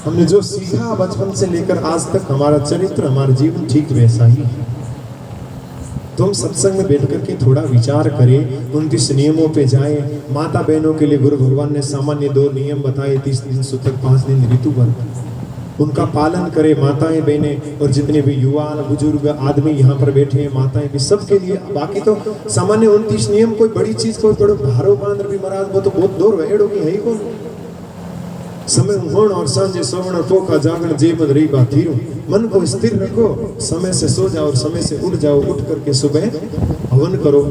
हमने जो सीखा बचपन से लेकर आज तक हमारा चरित्र, हमारा जीवन ठीक वैसा ही है। तो हम सत्संग में बैठ करके थोड़ा विचार करें, 29 नियमों पे जाएं। माता बहनों के लिए गुरु भगवान ने सामान्य 2 नियम बताए, 30 दिन सूतक, 5 दिन ऋतु व्रत, उनका पालन करें माताएं बहनें। और जितने भी युवा बुजुर्ग आदमी यहाँ पर बैठे हैं, माताएं भी, सबके लिए। बाकी तो सामान्य 29 नियम कोई बड़ी चीज, कोई बड़ो भारो बांध भी महाराज, वो तो बहुत दूर वेड़ो की है ही कौन। समय होण और सांझे सोवण पोखा जागण जे मद रही बात थीरो। मन को स्थिर रखो, समय से सो जाओ और समय से उठ जाओ। उठ करके सुबह हवन करो,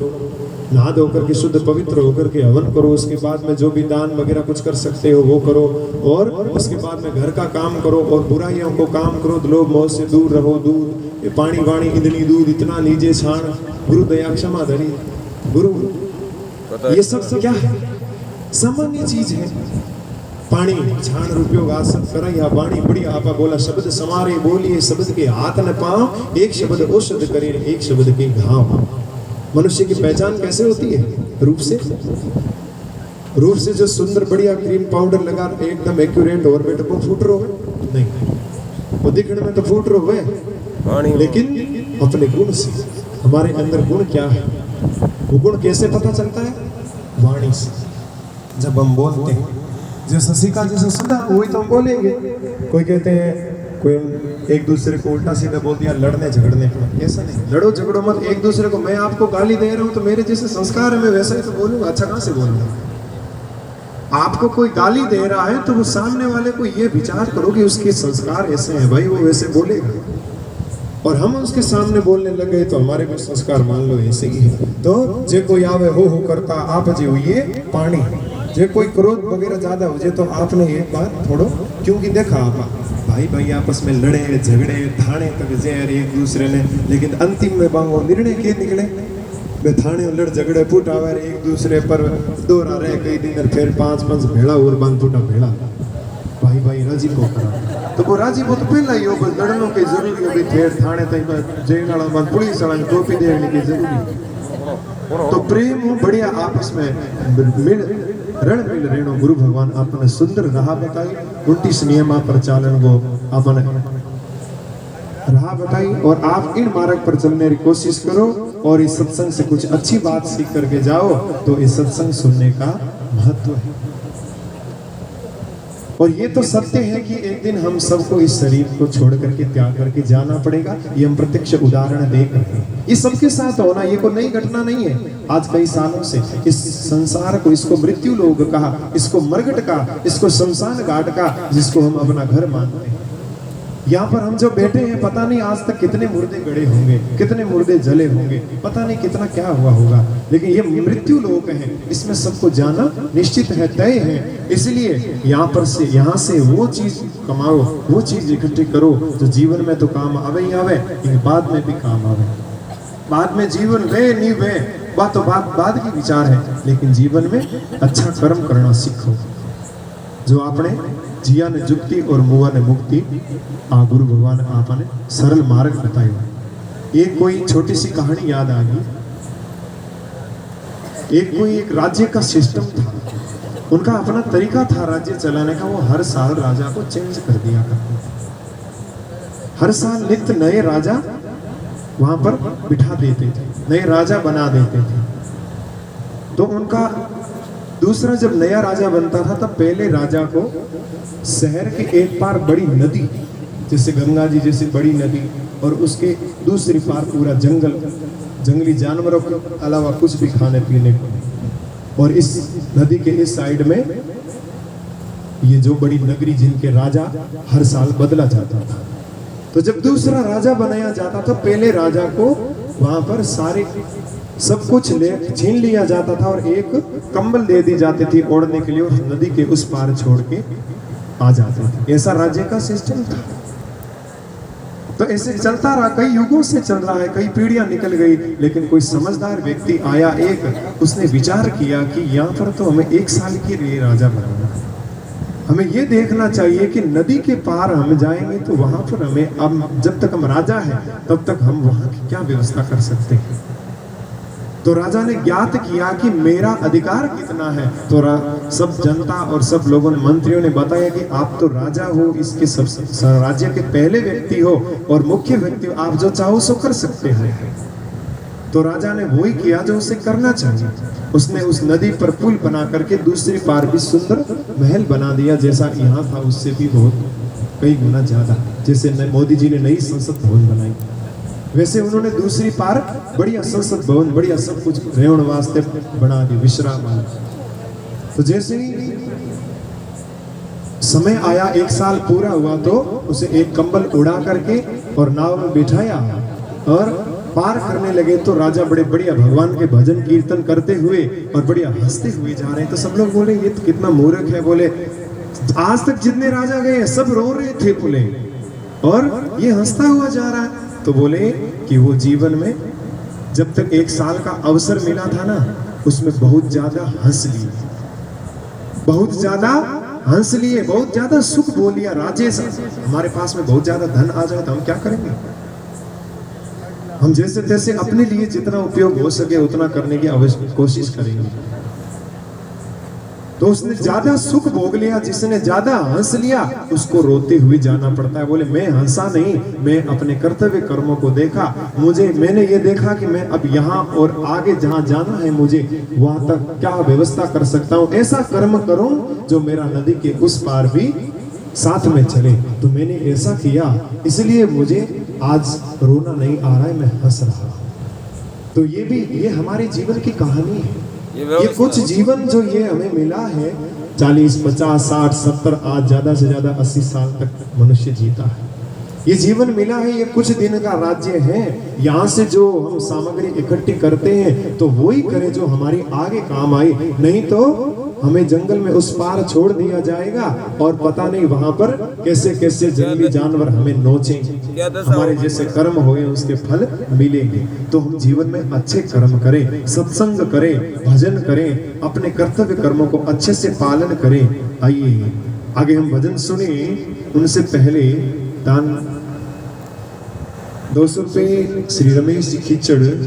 नहा धो करके शुद्ध पवित्र होकर के हवन करो। उसके बाद में जो भी दान वगैरह कुछ कर सकते हो वो करो, और उसके बाद में घर का काम करो और बुराइयों को काम करो। लोभ मोह से दूर रहो। दूध, पानी वाणी इंद्री दूध, इतना लीजिए छाण, गुरु दया क्षमा धरी। गुरु, ये सब क्या है? सामान्य चीज है। पानी छाण उपयोग आसन कर या वाणी बड़ी आपा बोला, शब्द समारे बोलिए शब्द के हाथ न पाओ, एक शब्द औषध करे एक शब्द के घाव। मनुष्य की पहचान कैसे होती है? रूप से। रूप से जो सुंदर बढ़िया क्रीम पाउडर लगा एकदम एक्यूरेट और बेटे वो फूट रो नहीं, वो दिखने में तो फूट रो है, लेकिन अपने गुण से। हमारे अंदर गुण क्या है? वो गुण कैसे पता चलता है? वाणी से। जब हम बोलते हैं, जैसा सीखा जैसा सुना वही तो हम बोलेंगे। कोई कहते हैं, कोई एक दूसरे को उल्टा सीधा बोल दिया, लड़ने झगड़ने पर। ऐसा नहीं, लड़ो झगड़ो मत एक दूसरे को। मैं आपको गाली दे रहा हूँ तो मेरे जैसे संस्कार है, मैं वैसा ही तो बोलूंगा। अच्छा कहाँ से बोलूंगा? आपको कोई गाली दे रहा है तो वो सामने वाले को ये विचार करो कि उसके संस्कार ऐसे हैं, भाई वो वैसे बोलेगा। और हम उसके सामने बोलने लगे तो हमारे भी संस्कार मान लो ऐसे ही है। तो जे कोई आवे हो करता आप जे हुई पानी, जे कोई क्रोध वगैरह ज्यादा हो जाए तो आपने एक बार थोड़ो, क्योंकि देखा आप भाई भाई आपस में लड़े झगड़े थाने तक जहर एक दूसरे ने, लेकिन अंतिम में बांगो निर्णय के निकले। वे थाने लड़ झगड़े फूट आवे एक दूसरे पर दोहरा रहे कई दिन, फिर 5 भेड़ा और बांध फूटा भेड़ा, भाई भाई राजी को करा। तो वो राजी वो तो पहला ही हो, बस लड़नों की जरूरी है। फिर थाने तक जेल वाला बांध पुलिस वाला टोपी देने की जरूरी। तो प्रेम हो बढ़िया आपस में मिल रण मिल रेणु। गुरु भगवान आपने सुंदर राह बताई, 29 नियमा पर चालन वो आपने राह बताई। और आप इन मार्ग पर चलने की कोशिश करो और इस सत्संग से कुछ अच्छी बात सीख करके जाओ, तो इस सत्संग सुनने का महत्व है। और ये तो सत्य है कि एक दिन हम सबको इस शरीर को छोड़ करके त्याग करके जाना पड़ेगा। ये हम प्रत्यक्ष उदाहरण देख रहे हैं। ये सबके साथ होना, ये कोई नई घटना नहीं है। आज कई सालों से इस संसार को, इसको मृत्यु लोक कहा, इसको मरघट कहा, इसको शमशान घाट का, जिसको हम अपना घर मानते हैं। यहाँ पर हम जो बैठे हैं, पता नहीं आज तक कितने मुर्दे गड़े होंगे, कितने मुर्दे जले होंगे, पता नहीं कितना क्या हुआ होगा, लेकिन ये मृत्यु लोक है। इसमें सबको जाना निश्चित है, तय है। इसलिए यहाँ से वो चीज कमाओ, वो चीज इकट्ठी करो जो जीवन में तो काम आवे ही आवे, लेकिन बाद में भी काम आवे। बाद में जीवन वे नहीं वे बात तो बाद की विचार है, लेकिन जीवन में अच्छा कर्म करना सीखो। जो आपने जिया ने जुक्ति और मुआ ने मुक्ति, गुरु भगवान आपने सरल मार्ग बताया। एक कोई छोटी सी कहानी याद आ गई। एक राज्य का सिस्टम था, उनका अपना तरीका था राज्य चलाने का। वो हर साल राजा को चेंज कर दिया करते थे। हर साल नित्य नए राजा वहां पर बिठा देते थे, नए राजा बना देते थे। तो उनका दूसरा जब नया राजा बनता था तब पहले राजा को शहर के एक पार बड़ी नदी, जैसे गंगा जी जैसी बड़ी नदी, और उसके दूसरी पार पूरा जंगल, जंगली जानवरों के अलावा कुछ भी खाने पीने को। और इस नदी के इस साइड में ये जो बड़ी नगरी जिनके राजा हर साल बदला जाता था। तो जब दूसरा राजा बनाया जाता था, पहले राजा को वहां पर सारे सब कुछ छीन लिया जाता था और एक कंबल दे दी जाती थी ओढ़ने के लिए, और नदी के उस पार छोड़ के आ जाते थे। ऐसा राज्य का सिस्टम था। तो ऐसे चलता रहा, कई युगों से चल रहा है, कई पीढ़ियां निकल गई, लेकिन कोई समझदार व्यक्ति आया, एक उसने विचार किया कि यहाँ पर तो हमें 1 साल के लिए राजा बनाना है। हमें ये देखना चाहिए कि नदी के पार हम जाएंगे तो वहां पर हमें, अब जब तक हम राजा हैं तब तक हम वहां की क्या व्यवस्था कर सकते हैं। तो राजा ने ज्ञात किया कि मेरा अधिकार कितना है। तो सब जनता और सब लोगों ने, मंत्रियों ने बताया कि आप तो राजा हो, इसके सब राज्य के पहले व्यक्ति हो और मुख्य व्यक्ति हो, आप जो चाहो सो कर सकते हो। तो राजा ने वही किया जो उसे करना चाहिए। उसने उस नदी पर पुल बना करके दूसरी पार भी सुंदर महल बना दिया, जैसा यहाँ था उससे भी बहुत कई गुना ज्यादा। जैसे मोदी जी ने नई संसद भवन बनाई, वैसे उन्होंने दूसरी पार बढ़िया संसद भवन, बढ़िया सब कुछ रहने वास्ते बना दी, विश्राम वाला। तो जैसे ही समय आया, 1 साल पूरा हुआ, तो उसे एक कंबल उड़ा करके और नाव में बिठाया और पार करने लगे। तो राजा बड़े बढ़िया भगवान के भजन कीर्तन करते हुए और बढ़िया हंसते हुए जा रहे हैं। तो सब लोग बोले ये तो कितना मूर्ख है, बोले आज तक जितने राजा गए हैं सब रो रहे थे, बोले, और ये हंसता हुआ जा रहा है। तो बोले कि वो जीवन में जब तक 1 साल का अवसर मिला था ना, उसमें बहुत ज्यादा हंस लिए, बहुत ज्यादा हंस लिए, बहुत ज्यादा सुख बोल लिया। राजेश, हमारे पास में बहुत ज्यादा धन आ जाए तो हम क्या करेंगे? हम जैसे तैसे अपने लिए जितना उपयोग हो सके उतना करने की कोशिश करेंगे। तो उसने ज्यादा सुख भोग लिया, जिसने ज्यादा हंस लिया उसको रोते हुए जाना पड़ता है। बोले मैं हंसा नहीं, मैं अपने कर्तव्य कर्मों को देखा, मैंने ये देखा कि मैं अब यहाँ और आगे जहाँ जाना है मुझे वहां तक क्या व्यवस्था कर सकता हूँ, ऐसा कर्म करूं जो मेरा नदी के उस पार भी साथ में चले। तो मैंने ऐसा किया, इसलिए मुझे आज रोना नहीं आ रहा है, मैं हंस रहा हूं। तो ये हमारे जीवन की कहानी है। ये कुछ जीवन जो ये हमें मिला है, 40, 50, 60, 70, आज ज्यादा से ज्यादा 80 साल तक मनुष्य जीता है। ये जीवन मिला है, ये कुछ दिन का राज्य है। यहाँ से जो हम सामग्री इकट्ठी करते हैं तो वो ही करें जो हमारी आगे काम आई, नहीं तो हमें जंगल में उस पार छोड़ दिया जाएगा और पता नहीं वहां पर कैसे कैसे जंगली जानवर हमें नोचेंगे। हमारे जैसे कर्म हुए उसके फल मिलेंगे। तो हम जीवन में अच्छे कर्म करें, सत्संग करें, भजन करें, अपने कर्तव्य कर्मों को अच्छे से पालन करें। आइए आगे हम भजन सुने। उनसे पहले दान 200 रुपये श्री रमेश जी खिचड़